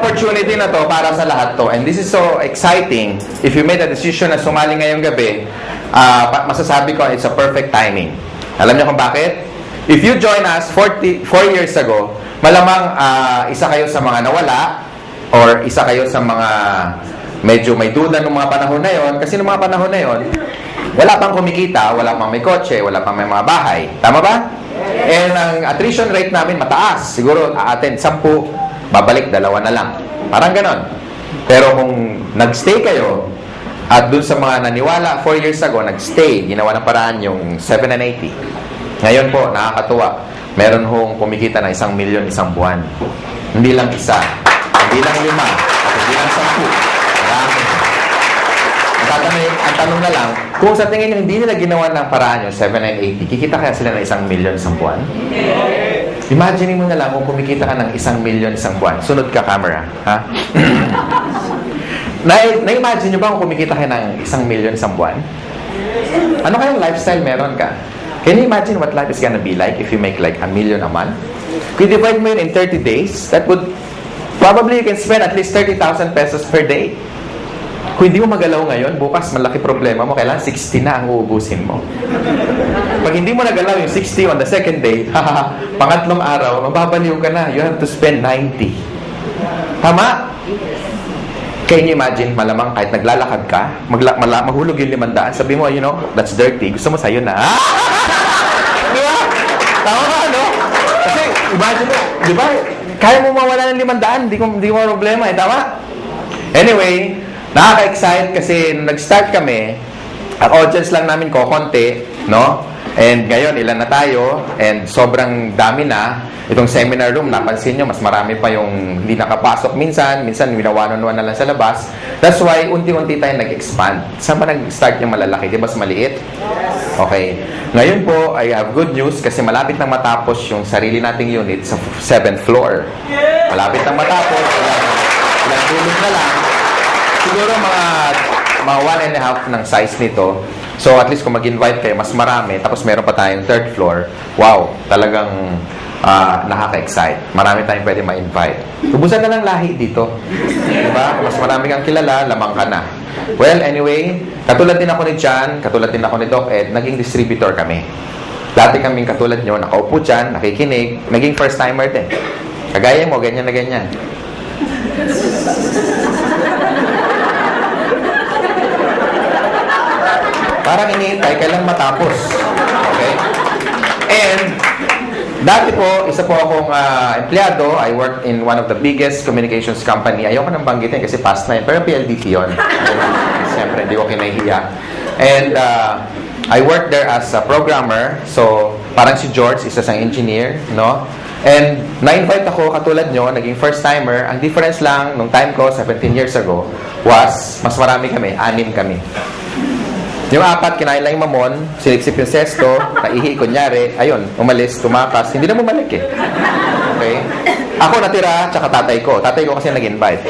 opportunity na to para sa lahat to. And this is so exciting. If you made a decision na sumali ngayong gabi, masasabi ko, it's a perfect timing. Alam niyo kung bakit? If you join us 4 years ago, malamang isa kayo sa mga nawala or isa kayo sa mga medyo may duda ng mga panahon na yon. Kasi ng mga panahon na yon, wala pang kumikita, wala pang may kotse, wala pang may mga bahay. Tama ba? And ang attrition rate namin mataas. Siguro attend 10, babalik 2 na lang. Parang ganon. Pero kung nagstay kayo, at dun sa mga naniwala 4 years ago, nagstay, ginawa ng paraan yung 7 and 80. Ngayon po, nakakatuwa. Meron hong kumikita na 1 milyon isang buwan. Hindi lang isa, hindi lang 5, at hindi lang 10. Marami. Ang tanong na lang, kung sa tingin nyo hindi nila ginawa ng paraan yung 7 and 80, kikita kaya sila ng 1 milyon isang buwan? Imagine mo na lang kung kumikita ka ng 1 milyon isang buwan. Sunod ka, camera. Ha? Na-imagine nyo ba kung kumikita ka ng 1 milyon isang buwan? Ano kayang lifestyle meron ka? Can you imagine what life is gonna be like if you make like 1 million a month? Kung divide mo yun in 30 days, that would probably you can spend at least 30,000 pesos per day. Kung hindi mo magalaw ngayon, bukas malaki problema mo, kailangan 60 na ang uubusin mo. Pag hindi mo nagalaw yung 60 on the second day, pangatlong araw, mababaliw ka na. You have to spend 90. Tama? Can you imagine, malamang kahit naglalakad ka, mahulog yung 500, sabi mo, you know, that's dirty. Gusto mo sa'yo na. Di ba? Tama ka, no? Kasi, imagine mo, di ba? Kaya mo mawala ng 500, hindi mo problema, tama? Anyway, nakaka-excite kasi nung nag-start kami, ang audience lang namin konti, no? And ngayon, ilan na tayo, and sobrang dami na. Itong seminar room, napansin nyo, mas marami pa yung hindi nakapasok minsan winawanon-wan na lang sa labas. That's why, unti-unti tayo nag-expand. Saan ba nag-start yung malalaki? Di ba mas maliit? Okay. Ngayon po, I have good news kasi malapit nang matapos yung sarili nating unit sa 7th floor. Malapit nang matapos, ilang tulog na lang. Siguro mga 1.5 ng size nito. So, at least kung mag-invite kayo, mas marami. Tapos meron pa tayong 3rd floor. Wow, talagang nakaka-excite. Marami tayong pwede ma-invite. Ubusan na ng lahi dito. Diba? Mas marami kang kilala, lamang ka na. Well, anyway, katulad din ako ni John, katulad din ako ni Doc Ed, naging distributor kami. Dati kaming katulad nyo, nakaupo dyan, nakikinig, naging first-timer din. Kagaya mo, ganyan na ganyan. Parang iniintay, kailan matapos. Okay? And, dati po, isa po akong empleyado. I worked in one of the biggest communications company. Ayoko nang banggitin kasi past na yun. Pero PLDT yun. Siyempre, hindi ko kinahiya. And, I worked there as a programmer. So, parang si George, isa sang engineer, no? And, na-invite ako, katulad nyo, naging first-timer. Ang difference lang, nung time ko, 17 years ago, was, mas marami kami, 6 kami. Yung 4, kinain lang yung mamon, siniksip yung sesto, naihi, kunyari, ayun, umalis, tumakas, hindi na bumalik eh. Okay? Ako natira, tsaka tatay ko. Tatay ko kasi nag-invite.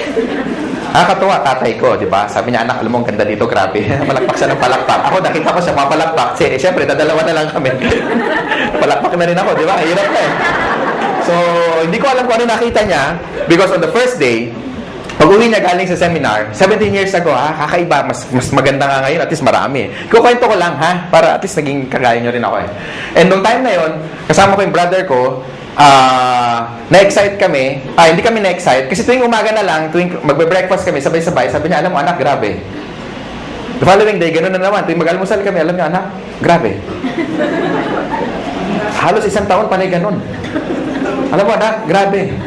Nakakatuwa, tatay ko, di ba? Sabi niya, anak, alam mo, ang ganda dito, grabe. Palakpak siya ng palakpak. Ako, nakita ko siya, mapalakpak. Siyempre, dadalawa na lang kami. Palakpak na rin ako, di ba? Hirap na eh. So, hindi ko alam kung ano nakita niya because on the first day, pag-uwi niya galing sa seminar, 17 years ago, kakaiba, mas maganda nga ngayon, at least marami. Kukwento ko lang, para at least naging kagaya nyo rin ako eh. And nung time na yon, kasama ko yung brother ko, na-excite kami, hindi kami na-excite, kasi tuwing umaga na lang, tuwing magbe-breakfast kami, sabay-sabay, sabi niya, alam mo anak, grabe. The following day, ganoon na naman, tuwing mag-almusal kami, alam niya, anak, grabe. Halos 1 taon panay ganun. Alam mo anak, grabe.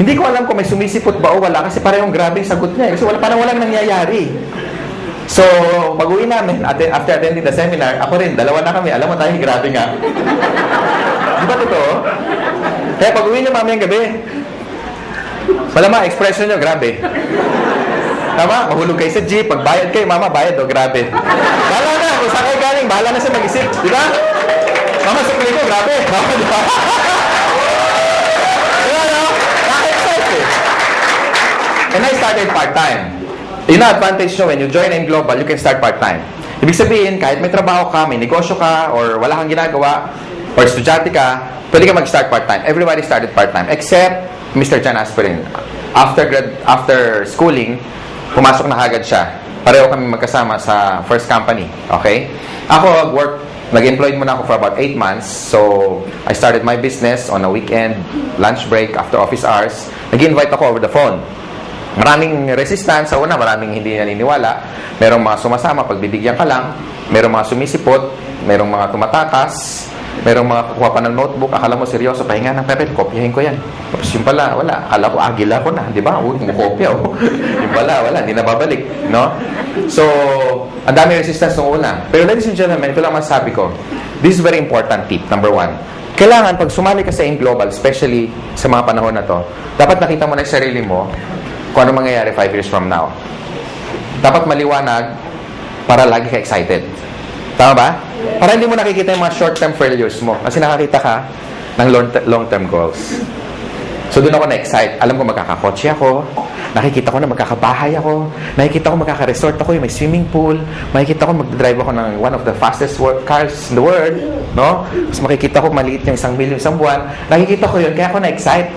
Hindi ko alam kung may sumisipot ba o wala kasi parehong grabing sagot niya. Kasi walang nangyayari. So, pag-uwi namin, after attending the seminar, ako rin, 2 na kami. Alam mo tayo, grabe nga. Di ba totoo? Kaya pag-uwi niyo mamayang gabi, malama, expression niyo, grabe. Tama? Mahulog kayo sa jeep, pagbayad kayo, mama, bayad o, grabe. Bahala na, kung saan kayo galing, bahala na siya mag-isip. Di ba? Mama, sukli ko, grabe. Di ba? And I started part-time. Yun na advantage nyo, when you join in Global, you can start part-time. Ibig sabihin, kahit may trabaho ka, may negosyo ka, or wala kang ginagawa, or estudyante ka, pwede ka mag-start part-time. Everybody started part-time, except Mr. John Aspirin. after schooling, pumasok na agad siya. Pareho kami magkasama sa first company. Okay? Ako, nag-employed muna ako for about 8 months. So, I started my business on a weekend, lunch break, after office hours. Nag-invite ako over the phone. Maraming resistance sa una, maraming hindi naniniwala. Merong mga sumasama, pagbibigyan ka lang. Merong mga sumisipot, merong mga tumatakas, merong mga kukuha pa ng notebook, akala mo seryoso, pahinga ng papel, kopyahin ko yan. Tapos yung pala, wala. Akala ko, agila ko na, di ba? Kumukopya, oh. Yung pala, wala, hindi na babalik, no? So, ang dami resistance nung una. Pero ladies and gentlemen, ito lang masasabi ko. This is very important tip, number 1. Kailangan, pag sumali ka sa In Global, especially sa mga panahon na to, dapat nakita mo na yung sarili mo kung ano mangyayari 5 years from now. Dapat maliwanag para lagi ka excited. Tama ba? Para hindi mo nakikita yung mga short-term failures mo. Kasi nakakita ka ng long-term goals. So, doon ako na-excite. Alam ko magkakakotse ako. Nakikita ko na magkakabahay ako. Nakikita ko magkaka-resort ako. Yung may swimming pool. Makikita ko mag-drive ako ng one of the fastest cars in the world. No? Tapos makikita ko maliit yung 1 million isang buwan. Nakikita ko yun. Kaya ako na-excite.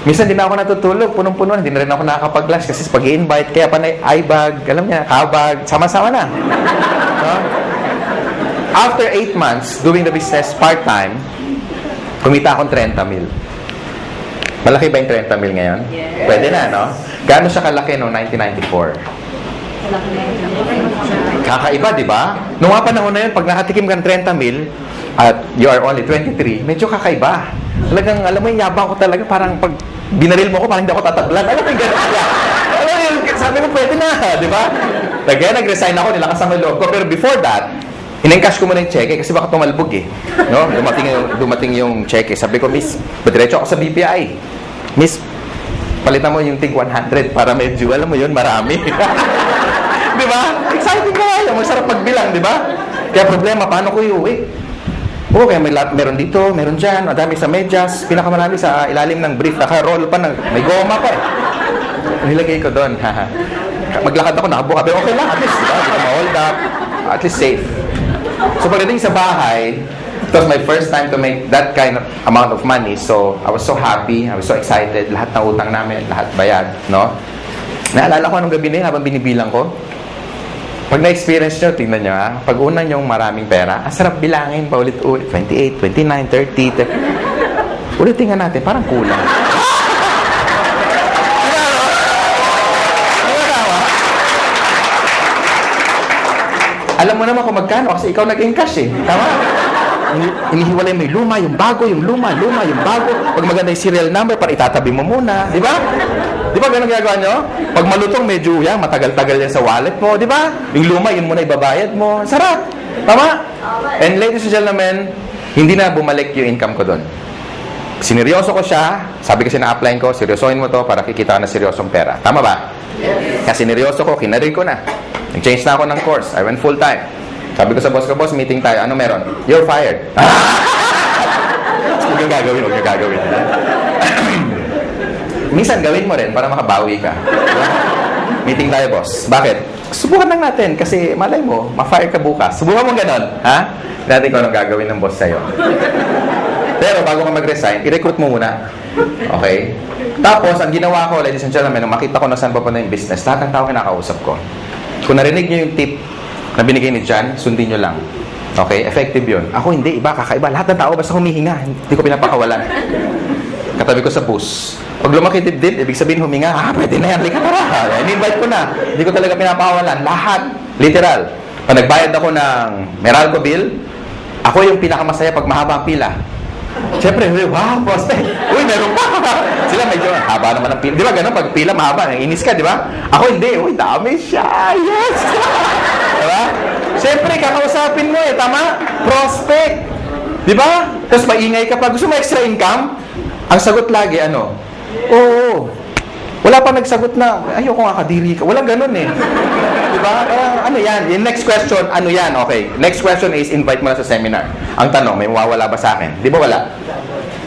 Minsan din ako natutulog. Punong-puno. Hindi na rin ako nakakapag-lunch. Kasi pag-i-invite, kaya pa na eye-bag. Alam niya, kabag. Sama-sama na. No? After 8 months doing the business part-time, kumita akong 30 mil. Malaki ba yung 30 mil ngayon? Yes. Pwede na, no? Gaano siya kalaki noong 1994? Kakaiba, di ba? Noong mga panahon na yun, pag nakatikim ka ng 30 mil at you are only 23, medyo kakaiba. Talagang, alam mo yung yabang ko talaga, parang pag binaril mo ko, parang hindi ako tatablan. Alam mo yung gano'n siya. Alam mo yung, sabi mo, pwede na, di ba? Kaya nag-resign ako, nilakas ang loob ko. Pero before that, in-encash ko muna yung cheque kasi baka tumalbog eh. No? Dumating yung cheque. Sabi ko, Miss, diretso ako sa BPI. Miss, palitan mo yung tig 100 para medyo, alam mo yun, marami. Di ba? Exciting ka nga. Masarap magbilang, di ba? Kaya problema, paano ko iuwi? Oo, kaya meron dito, meron dyan, madami sa medyas, pinakamarami sa ilalim ng brief, naka-roll pa, may goma pa eh. Nilagay ko doon. Maglakad ako, nakabuka. Pero okay lang, at least, di ba? Di ko ma-hold up. At least safe. So pagdating sa bahay, it was my first time to make that kind of amount of money. So I was so happy, I was so excited. Lahat ng utang namin, lahat bayad, no? Naalala ko anong gabi na yun habang binibilang ko. Pag na-experience nyo, tingnan nyo ha. Pag una nyong maraming pera, ang sarap bilangin pa ulit-ulit. 28, 29, 30. Ulitin nga natin, parang kulang. Alam mo naman kung magkano kasi ikaw nag-encash eh. Tama? Inihiwalay mo yung luma, yung bago, yung luma, yung bago. Pag maganda yung serial number, para itatabi mo muna. Di ba? Di ba ganun ginagawa nyo? Pag malutong, medyo yan, matagal-tagal yan sa wallet mo. Di ba? Yung luma, yun muna ibabayad mo. Sarap. Tama? And ladies and gentlemen, hindi na bumalik yung income ko doon. Sineryoso ko siya. Sabi kasi na-apply ko, seryosohin mo to para kikita ka na seryosong pera. Tama ba? Kasi sineryoso ko, kinarir ko na. Nag-change na ako ng course. I went full-time. Sabi ko sa boss ko, boss, meeting tayo. Ano meron? You're fired. Huwag yung gagawin. Minsan, gawin mo rin para makabawi ka. Meeting tayo, boss. Bakit? Subukan lang natin kasi malay mo, ma-fire ka bukas. Subukan mo ganon. Ha? Natin ko anong gagawin ng boss sa'yo. Pero bago ka mag-resign, i-recruit mo muna. Okay? Tapos, ang ginawa ko, ladies and gentlemen, nung makita ko na saan pa yung business, lahat ng tao kinakausap ko. Kung narinig nyo yung tip na binigay ni John, sundin nyo lang. Okay? Effective yun. Ako hindi, iba, kakaiba. Lahat ng tao basta humihinga. Hindi ko pinapakawalan. Katabi ko sa bus. Pag lumaki dibdib, ibig sabihin huminga, pwede na yan. Lika tara. In-invite ko na. Hindi ko talaga pinapakawalan. Lahat. Literal. Pag nagbayad ako ng Meralco bill, ako yung pinakamasaya pag mahaba ang pila. Siyempre, wow, boss. Uy, meron pa. Sila medyo, haba naman ang pila. Di ba gano'n? Pag pila, mahaba. Inis ka, di ba? Ako hindi. Uy, dami siya. Yes! Di ba? Siyempre, kakausapin mo eh. Tama? Prospect. Di ba? Tapos maingay ka pa. Gusto mo extra income? Ang sagot lagi, ano? Oo. Wala pa nagsagot na, ayoko nga kadiri ka. Walang ganun eh. Diba? Ano yan? Yung next question, ano yan? Okay. Next question is, invite mo na sa seminar. Ang tanong, may mawawala ba sa akin? Di ba wala?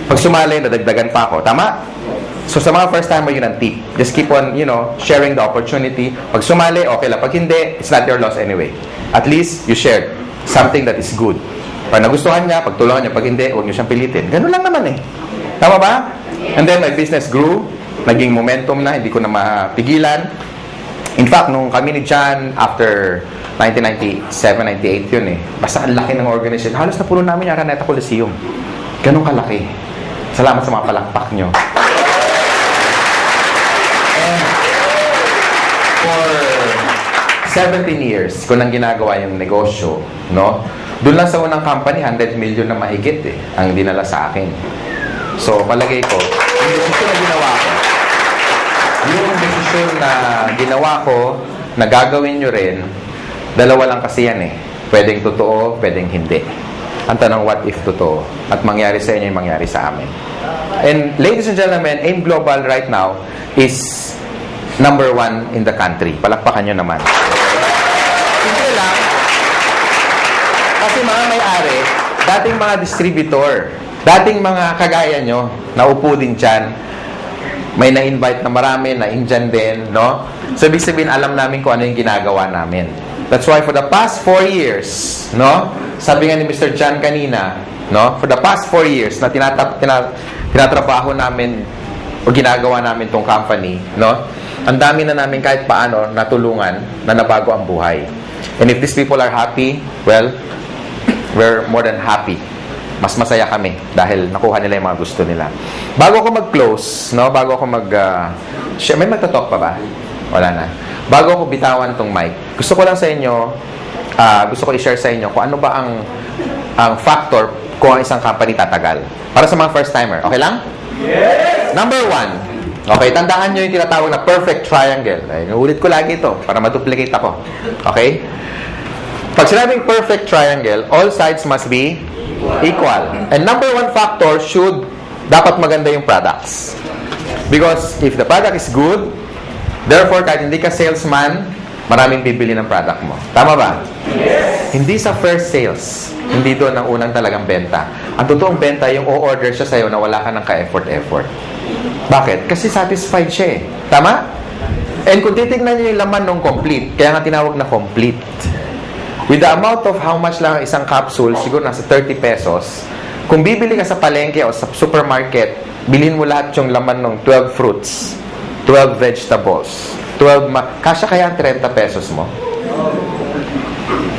Pag sumali, nadagdagan pa ako. Tama? So sa mga first timer, yun ang tip. Just keep on, sharing the opportunity. Pag sumali, okay lang. Pag hindi, it's not your loss anyway. At least, you shared something that is good. Pag nagustuhan niya, pagtulungan niya. Pag hindi, huwag niyo siyang pilitin. Ganun lang naman eh. Tama ba? And then, my business grew. naging momentum na, hindi ko na mapigilan. In fact, nung kami ni John, after 1997, 98 yun eh. Basta ang laki ng organization. Halos na puno namin yung Araneta Coliseum. Ganun kalaki. Salamat sa mga palakpak nyo. And for 17 years, ko nang ginagawa yung negosyo, no? Doon lang sa unang company, 100 million na mahigit eh, ang dinala sa akin. So, palagay ko, yung desisyon na ginawa ko, na gagawin nyo rin, dalawa lang kasi yan eh. Pwedeng totoo, pwedeng hindi. Ang tanong, what if totoo? At mangyari sa inyo yung mangyari sa amin. And ladies and gentlemen, AIM Global right now is number 1 in the country. Palakpakan nyo naman. Hindi lang. Kasi mga may-ari, dating mga distributor, dating mga kagaya nyo, naupo din dyan, may na-invite na marami, na-indyan din, no? So, ibig sabihin, alam namin kung ano yung ginagawa namin. That's why for the past 4 years, no? Sabi nga ni Mr. John kanina, no? For the past 4 years na tinatrabaho namin o ginagawa namin tong company, no? Ang dami na namin kahit paano natulungan na nabago ang buhay. And if these people are happy, well, we're more than happy. Mas masaya kami dahil nakuha nila yung mga gusto nila. Bago ako mag-close, no? Bago ako may magtatalk pa ba? Wala na. Bago ako bitawan tong mic, gusto ko lang sa inyo, gusto ko i-share sa inyo kung ano ba ang factor kung ang isang company tatagal. Para sa mga first-timer. Okay lang? Yes! Number 1. Okay, tandaan nyo yung tinatawag na perfect triangle. Ay, ulit ko lagi ito para maduplicate ako. Okay? Pag sinabing perfect triangle, all sides must be equal. And number 1 factor dapat maganda yung products. Because if the product is good, therefore, kahit hindi ka salesman, maraming bibili ng product mo. Tama ba? Yes! Hindi sa first sales. Hindi doon ang unang talagang benta. Ang totoong benta, yung o-order siya sa'yo na wala ka ng ka-effort. Bakit? Kasi satisfied siya eh. Tama? And kung titignan niyo yung laman ng complete, kaya nga tinawag na complete. With the amount of how much lang isang capsule, siguro nasa 30 pesos, kung bibili ka sa palengke o sa supermarket, bilhin mo lahat yung laman ng 12 fruits, 12 vegetables, kasya kaya ang 30 pesos mo?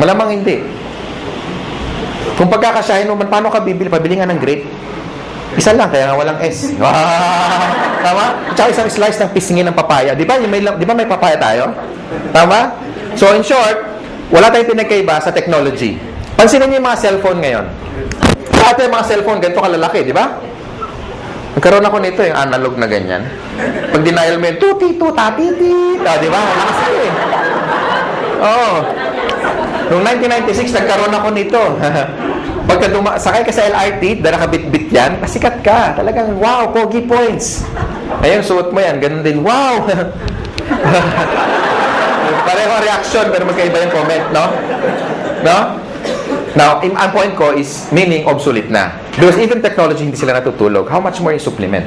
Malamang hindi. Kung pagkakasyahin mo, paano ka bibili? Pabili nga ng grape. Isa lang, kaya nga walang S. Tama? Tsaka isang slice ng pisngin ng papaya. Di ba may papaya tayo? Tama? So, in short, wala tayong pinagkaiba sa technology. Pansinin niyo yung mga cellphone ngayon. Dati yung mga cellphone, ganito kalalaki, di ba? Nagkaroon ako nito, yung analog na ganyan. Pag denial mo yun, tuti-tuta-titi. Di ba? Lakas ko eh. Oo. Noong 1996, nagkaroon ako nito. Pagka sakay ka sa LRT, dala ka bit-bit yan, pasikat ka. Talagang, wow, pogi points. Ayun, suot mo yan, ganun din, wow. Pareho reaction, pero magkaiba yung comment, no? No? Now, ang point ko is, meaning obsolete na. Because even technology, hindi sila natutulog. How much more yung supplement?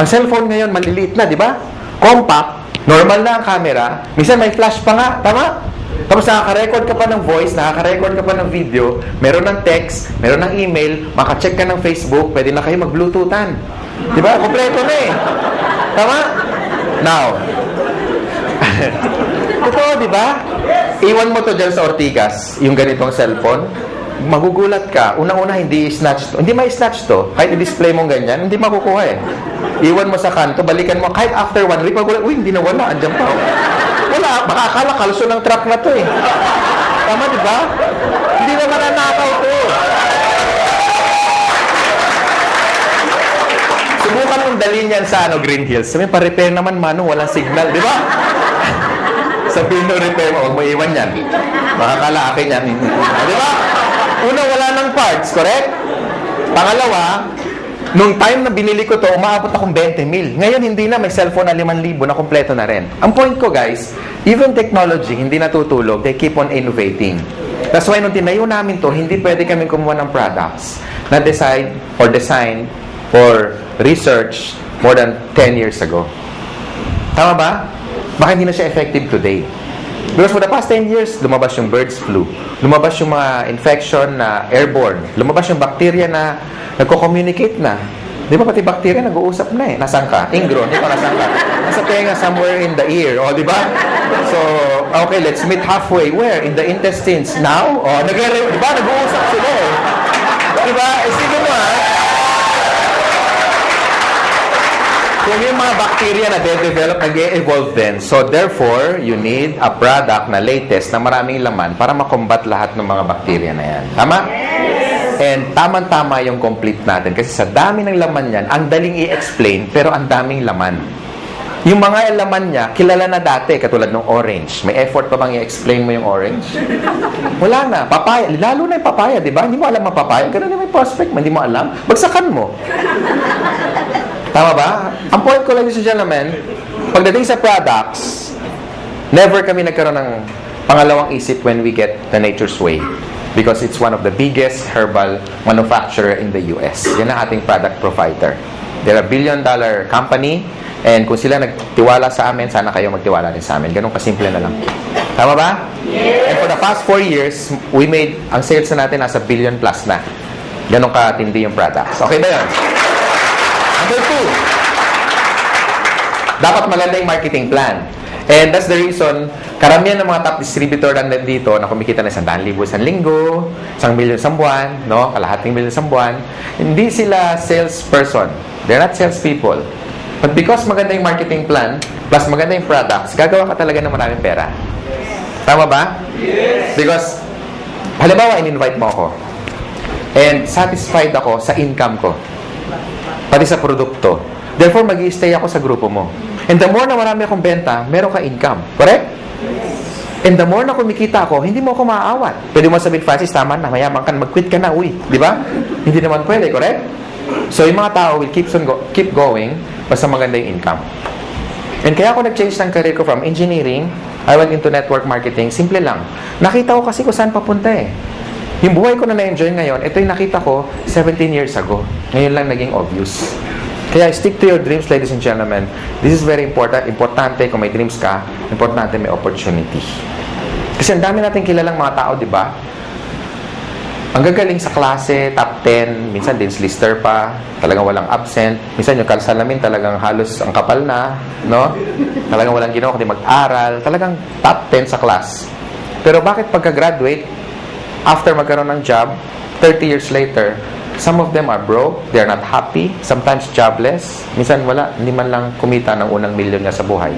Ang cellphone ngayon, maliliit na, di ba? Compact, normal na ang camera, minsan may flash pa nga, tama? Tapos nakaka-record ka pa ng voice, nakaka-record ka pa ng video, meron ng text, meron ng email, maka-check ka ng Facebook, pwede na kayo mag-bluetoothan. Di ba? Kompleto na eh. Tama? Now, totoo, di ba? Iwan mo to dyan sa Ortigas, yung ganitong cellphone, magugulat ka. Unang-una, hindi snatch to. Hindi may snatch to. Kahit i-display mong ganyan, hindi makukuha eh. Iwan mo sa kanto, balikan mo. Kahit after 1 week, magulat, uy, hindi na wala. Andyan pa. Wala. Baka akala kalso ng truck na to eh. Tama, di ba? Hindi na mananakaw to. Subukan mong dalhin yan sa Green Hills. Sabi, pa-repair naman, Mano, walang signal. Di ba? Sabihin mo, repair mo, huwag mo iwan yan. Makakala akin yan. Di ba? Una, wala ng parts, correct? Pangalawa, nung time na binili ko to, umaabot akong 20 mil. Ngayon, hindi na. May cellphone na 5,000 na kompleto na rin. Ang point ko, guys, even technology, hindi natutulog. They keep on innovating. That's why nung tinayo namin to, hindi pwede kami kumuha ng products na decide or design or research more than 10 years ago. Tama ba? Baka hindi na siya effective today. Because for the past 10 years, lumabas yung bird's flu. Lumabas yung mga infection na airborne. Lumabas yung bacteria na nagko-communicate na. Di ba pati bacteria nag-uusap na eh. Nasaan ka? Ingro, di ba nasaan ka? Nasa tenga, somewhere in the ear. O, di ba? So, okay, let's meet halfway. Where? In the intestines. Now? O, di ba? Nag-uusap sila eh. Di ba? Sige mo ha. Kung yung mga bacteria na de-develop, nag-e-evolve din. So, therefore, you need a product na latest na maraming laman para makombat lahat ng mga bacteria na yan. Tama? And tamang-tama yung complete natin. Kasi sa dami ng laman yan, ang daling i-explain, pero ang daming laman. Yung mga laman niya, kilala na dati, katulad ng orange. May effort pa bang i-explain mo yung orange? Wala na. Papaya. Lalo na yung papaya, di ba? Hindi mo alam ang papaya. Ganun yung may prospect mo. Hindi mo alam. Bagsakan mo. Tama ba? Ang point ko, ladies and gentlemen, pagdating sa products, never kami nagkaroon ng pangalawang isip when we get the Nature's Way. Because it's one of the biggest herbal manufacturer in the US. Yan ang ating product provider. They're a billion-dollar company, and kung sila nagtiwala sa amin, sana kayo magtiwala din sa amin. Ganun kasimple na lang. Tama ba? Yes. And for the past 4 years, we made, ang sales na natin nasa billion plus na. Ganun katindi yung products. Okay ba yun? Number 2, dapat maganda yung marketing plan. And that's the reason, karamihan ng mga top distributor na nandito na kumikita na 100,000 isang linggo, 1 milyon isang buwan, no? Kalahating milyon isang buwan, hindi sila salesperson. They're not salespeople. But because maganda yung marketing plan, plus maganda yung products, gagawa ka talaga ng maraming pera. Tama ba? Yes. Because, halimbawa, in-invite mo ako. And satisfied ako sa income ko. Pati sa produkto. Therefore, mag-i-stay ako sa grupo mo. And the more na marami akong benta, meron ka income. Correct? And the more na kumikita ako, hindi mo ako maaawat. Pwede mo sabihin, Francis, tama na, mayaman ka, mag-quit ka na, uwi. Di ba? Hindi naman pwede, correct? So, yung mga tao will keep going basta maganda yung income. And kaya ako nag-change ng career ko from engineering, I went into network marketing. Simple lang. Nakita ko kasi kung saan papunta eh. Yung buhay ko na na-enjoy ngayon, ito yung nakita ko 17 years ago. Ngayon lang naging obvious. Kaya stick to your dreams, ladies and gentlemen. This is very important. Importante kung may dreams ka, importante may opportunity. Kasi ang dami natin kilalang mga tao, di ba? Ang gagaling sa klase, top 10, minsan dins lister pa, talagang walang absent. Minsan yung kalsalamin talagang halos ang kapal na, no? Talagang walang ginawa kundi mag-aral. Talagang top 10 sa class. Pero bakit pagka-graduate, after magkaroon ng job, 30 years later, some of them are broke, they're not happy, sometimes jobless, minsan wala, hindi man lang kumita ng unang milyon niya sa buhay.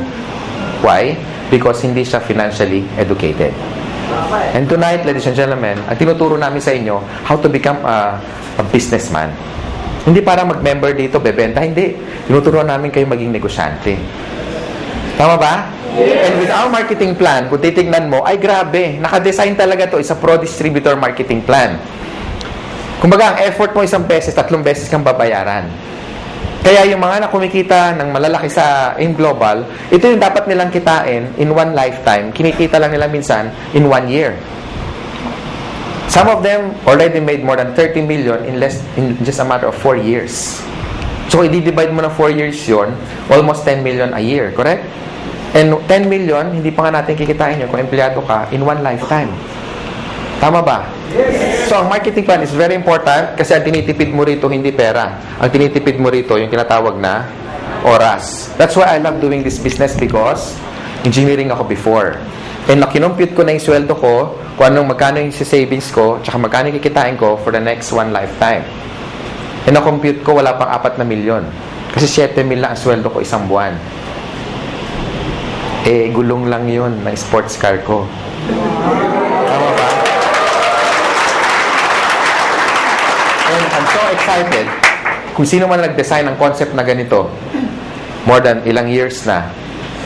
Why? Because hindi siya financially educated. And tonight, ladies and gentlemen, ang tinuturo namin sa inyo, how to become a businessman. Hindi para mag-member dito, bebenta, hindi. Tinuturo namin kayo maging negosyante. Tama ba? Yes. And with our marketing plan, kung titignan mo, ay grabe, nakadesign talaga to, is a pro-distributor marketing plan. Kumbaga, ang effort mo 1 beses, 3 beses kang babayaran. Kaya yung mga na kumikita ng malalaki in global, ito yung dapat nilang kitain in one lifetime. Kinikita lang nila minsan in 1 year. Some of them already made more than 30 million in just a matter of 4 years. So, i-divide mo na 4 years yun, almost 10 million a year, correct? And 10 million, hindi pa nga natin kikitain yun kung empleyado ka in one lifetime. Tama ba? Yes. So, ang marketing plan is very important kasi ang tinitipid mo rito hindi pera. Ang tinitipid mo rito yung tinatawag na oras. That's why I love doing this business because engineering ako before. And nakinumpute ko na yung sweldo ko, kung magkano yung savings ko, tsaka magkano yung kikitain ko for the next one lifetime. And na-compute ko, wala pang 4 na milyon. Kasi 7 mil lang ang sweldo ko isang buwan. Eh, gulong lang yun ng sports car ko. Tama ba? And I'm so excited. Kung sino man nag-design ng concept na ganito, more than ilang years na,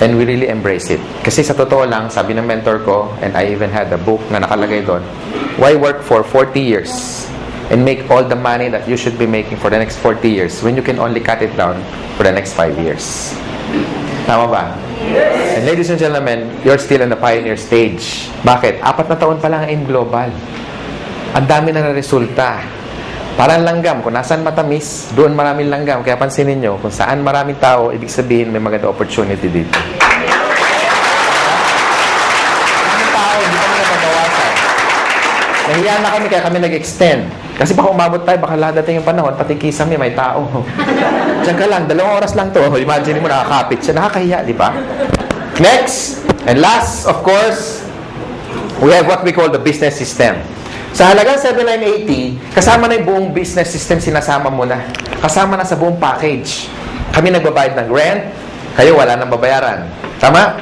and we really embrace it. Kasi sa totoo lang, sabi ng mentor ko, and I even had a book na nakalagay doon, why work for 40 years and make all the money that you should be making for the next 40 years when you can only cut it down for the next 5 years? Tama ba? Yes. And ladies and gentlemen, you're still in the pioneer stage. Bakit? 4 na taon pa lang in global. Ang dami na resulta. Parang langgam. Kung nasaan matamis, doon maraming langgam. Kaya pansinin nyo, kung saan maraming tao, ibig sabihin may maganda opportunity dito. Maraming tao, hindi kami nababawasan. Nahiya na kami, kaya kami nag-extend. Kasi baka umabot tayo, baka dating yung panahon, pati kisame, may tao. Diyan ka lang, 2 oras lang to. Imagine mo, nakakapit siya. Nakakahiya, di ba? Next, and last, of course, we have what we call the business system. Sa halagang 7,980, kasama na yung buong business system, sinasama mo na. Kasama na sa buong package. Kami nagbabayad ng rent, kayo wala nang babayaran. Tama?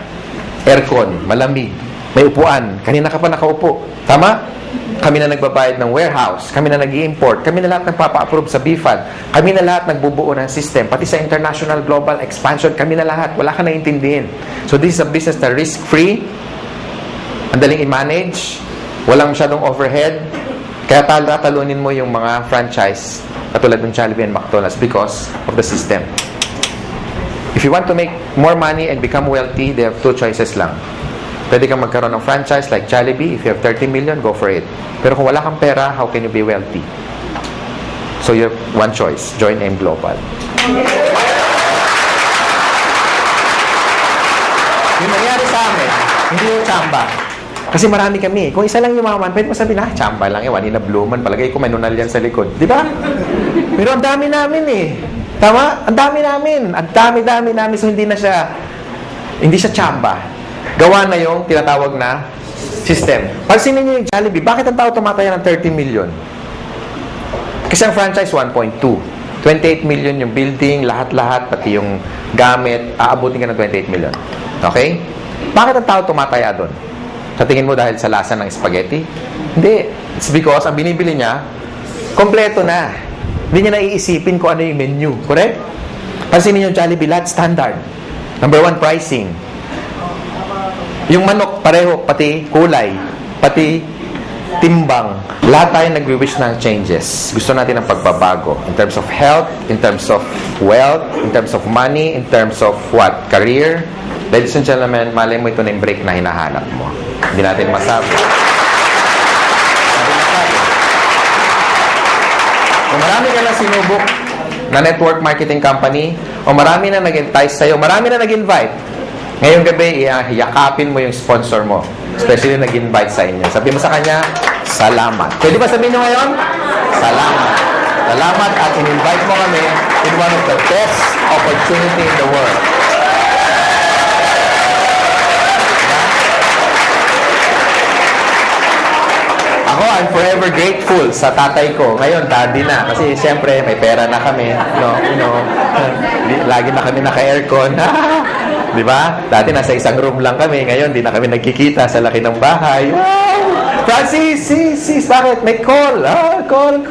Aircon, malamig, may upuan. Kanina ka pa nakaupo. Tama? Kami na nagbabayad ng warehouse. Kami na nag-i-import. Kami na lahat nagpapa-approve sa BFAD. Kami na lahat nagbubuo ng system. Pati sa international global expansion, kami na lahat. Wala ka naiintindihin. So this is a business na risk-free. Ang daling i-manage. Walang masyadong overhead. Kaya talunin mo yung mga franchise katulad ng Jollibee and McDonald's because of the system. If you want to make more money and become wealthy, they have 2 choices lang. Pwede kang magkaroon ng franchise like Jollibee. If you have 30 million, go for it. Pero kung wala kang pera, how can you be wealthy? So you have one choice. Join AIM Global. Yung nangyari sa amin, hindi yung tsamba. Kasi marami kami. Kung isa lang yumaman, pwede mo sabihin, tsamba lang yan. Wanina Bluman. Palagay ko may nunal yan sa likod. Di ba? Pero ang dami namin eh. Tama? Ang dami namin. Ang dami namin. So hindi siya tsamba. Gawa na yung tinatawag na system. Pansinin niyo yung Jollibee, bakit ang tao tumataya ng 30 million? Kasi ang franchise, 1.2. 28 million yung building, lahat-lahat, pati yung gamit, aabutin ka ng 28 million. Okay? Bakit ang tao tumataya doon? Sa tingin mo dahil sa lasa ng spaghetti? Hindi. It's because ang binibili niya, kompleto na. Hindi niya naiisipin kung ano yung menu. Correct? Pansinin niyo yung Jollibee, lahat standard. Number 1, pricing. Yung manok, pareho, pati kulay, pati timbang. Lahat tayo nagwi-wish ng changes. Gusto natin ng pagbabago. In terms of health, in terms of wealth, in terms of money, in terms of what? Career. Ladies and gentlemen, malay mo ito na yung break na hinahanap mo. Hindi natin masabi. Kung marami ka na sinubok na network marketing company, o marami na nag-entice sa'yo, marami na nag-invite, ngayong gabi, yakapin mo yung sponsor mo. Especially nag-invite sa inyo. Sabi mo sa kanya, salamat. Pwede ba sabihin nyo ngayon? Salamat. Salamat at in-invite mo kami in one of the best opportunity in the world. Ako, I'm forever grateful sa tatay ko. Ngayon, daddy na. Kasi siyempre, may pera na kami. Lagi na kami naka-aircon. Di ba? Dati nasa isang room lang kami. Ngayon, di na kami nagkikita sa laki ng bahay. Wow! Francis, sis, bakit? May call. Call.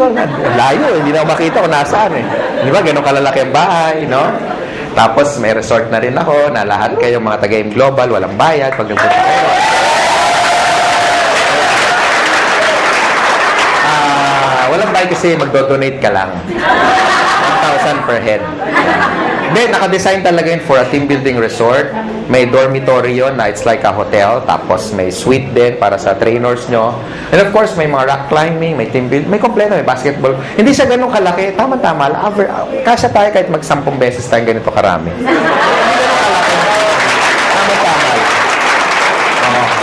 Layo, hindi na ako makita kung nasaan eh. Di ba? Ganun kalalaki ang bahay, no? Tapos, may resort na rin ako na lahat kayo mga taga-AIM Global, walang bayad pag nagpunta kayo. Walang bayad kasi magdo-donate ka lang. 1,000 per head. Then, naka-design talaga yun for a team building resort. May dormitory yun na it's like a hotel. Tapos may suite din para sa trainers nyo. And of course, may mga rock climbing, may team building, may kompleto, may basketball. Hindi siya ganun kalaki. Tama-tama. Kasya tayo kahit mag-10 beses tayo ganito karami. Hindi ganun kalaki. Tama-tama.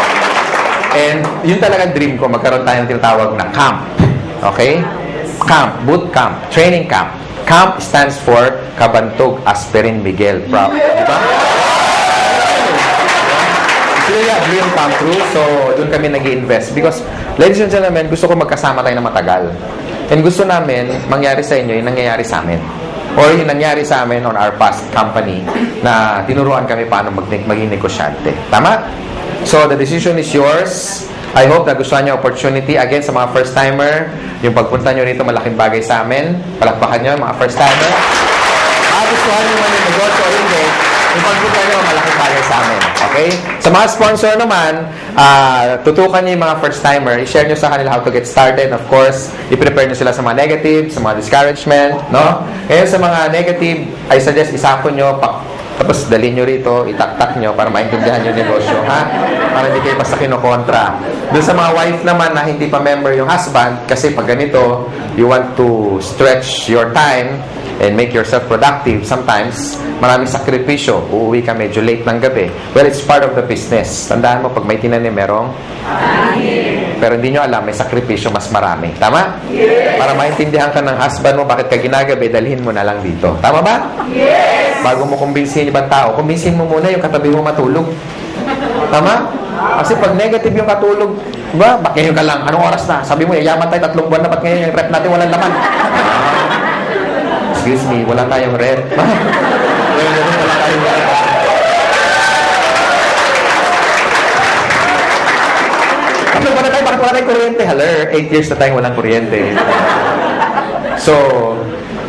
And yun talaga dream ko. Magkaroon tayo ng tinatawag na camp. Okay? Camp. Boot camp. Training camp. CAMP stands for Kabantog Aspirin Miguel. Diba? It's really a dream come true. So, doon kami nag-i-invest. Because, ladies and gentlemen, gusto ko magkasama tayo na matagal. And gusto namin, mangyari sa inyo yung nangyayari sa amin. Or yung nangyari sa amin on our past company na tinuruan kami paano maging negosyante. Tama? So, the decision is yours. I hope na gustuhan nyo opportunity. Again, sa mga first-timer, yung pagpunta nyo rito, malaking bagay sa amin. Palakpakan nyo, mga first-timer. Gustuhan nyo man yung negosyo o hindi, yung pagpunta nyo, malaking bagay sa amin. Okay? Sa mga sponsor naman, tutukan nyo yung mga first-timer. I-share nyo sa kanila how to get started. Of course, i-prepare nyo sila sa mga negative, sa mga discouragement. No? Ngayon, sa mga negative, I suggest isapon nyo, tapos dalhin nyo rito, itaktak nyo para maintindihan yung negosyo, ha? Para hindi kayo basta kinokontra. Doon sa mga wife naman na hindi pa member yung husband, kasi pag ganito, you want to stretch your time and make yourself productive. Sometimes, maraming sakripisyo. Uuwi ka medyo late ng gabi. Well, it's part of the business. Tandaan mo, pag may tinanim, merong pero hindi nyo alam, may sakripisyo mas marami. Tama? Yes. Para maintindihan ka ng husband mo, bakit ka ginagabi, dalhin mo na lang dito. Tama ba? Yes. Bago mo kumbinsihin ibang tao, kumbinsihin mo muna yung katabi mo matulog. Tama? Kasi pag negative yung katulog, ba, bakit ngayon ka lang? Anong oras na? Sabi mo, yayaman tayo 3 buwan na, ba't ngayon yung rep natin walang laman? Excuse me, wala tayong rep. Wala tayong rep. Bakit wala tayong kuryente? Haler, 8 years na tayong walang kuryente. So,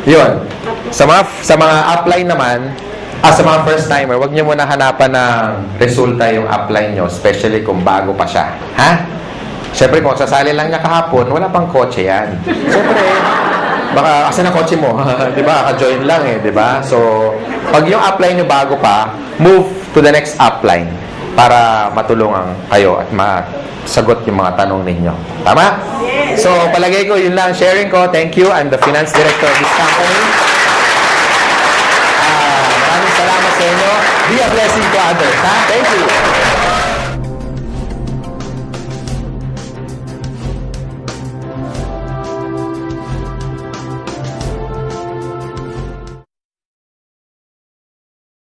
yun. Sa mga upline naman, sa mga first timer, wag niyo muna hanapan ng resulta yung upline nyo, especially kung bago pa siya. Ha? Siyempre, kung sasali lang niya kahapon, wala pang kotse yan. Siyempre, baka, asan ang kotse mo? Diba? Ka-join lang eh, diba? So, pag yung upline nyo bago pa, move to the next upline para matulungan kayo at masagot yung mga tanong ninyo. Tama? So, palagay ko, yun lang sharing ko. Thank you. I'm the finance director of this company. Maraming salamat sa inyo. Be a blessing to others. Ha? Thank you.